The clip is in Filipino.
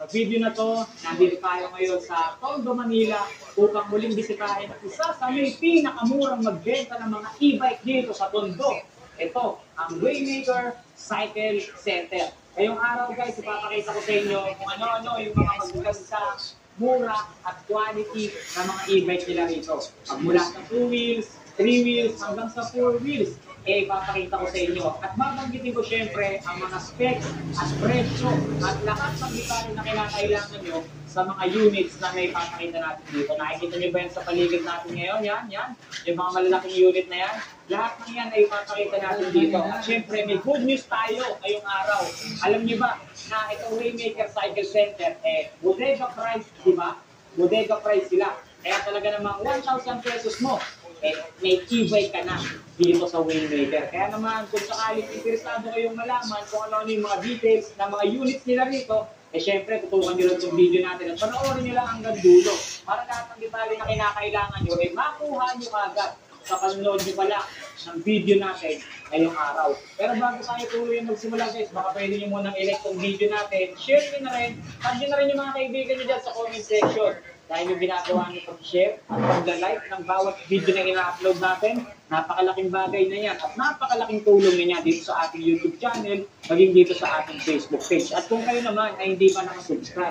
Sa video na to, nandito tayo ngayon sa Tondo, Manila upang muling bisitahin at isa sa may pinakamurang magbenta ng mga e-bike dito sa Tondo. Ito, ang Waymaker Cycle Center. Ngayong araw guys, ipapakita ko sa inyo kung ano-ano yung mga magaganda, mura at quality ng mga e-bike nila rito. Mula sa 2 wheels, 3 wheels hanggang sa 4 wheels, ipapakita ko sa inyo. At babanggitin ko syempre ang mga specs at presyo at lahat ng detalye na kailangan nyo sa mga units na may papakita natin dito. Nakikita nyo ba yan sa paligid natin ngayon? Yan. Yung mga malalaking unit na yan. Lahat ng yan ay ipapakita natin dito. At syempre may good news tayo ngayong araw. Alam nyo ba na itong Waymaker Cycle Center, bodega price, di ba? Bodega price sila. Kaya talaga namang 1,000 pesos mo, may e-bike ka na dito sa Waymaker. Kaya naman, kung sakaling interesado kayong malaman kung ano yung mga details ng mga units nila rito, syempre, tutukan nyo lang itong video natin at panoorin nyo lang hanggang dulo para lahat ng detalye na kinakailangan nyo, makuha nyo agad sa panonood nyo pala ng video natin ngayong araw. Pero bago tayo tuloy magsimula guys, baka pwede nyo munang i-like itong video natin, share nyo na rin, tag nyo na rin yung mga kaibigan nyo dyan sa comment section. Dahil yung ginagawa nyo pag-share at pag-like ng bawat video na ina-upload natin, napakalaking bagay na yan at napakalaking tulong na yan dito sa ating YouTube channel, maging dito sa ating Facebook page. At kung kayo naman ay hindi pa nakasubscribe,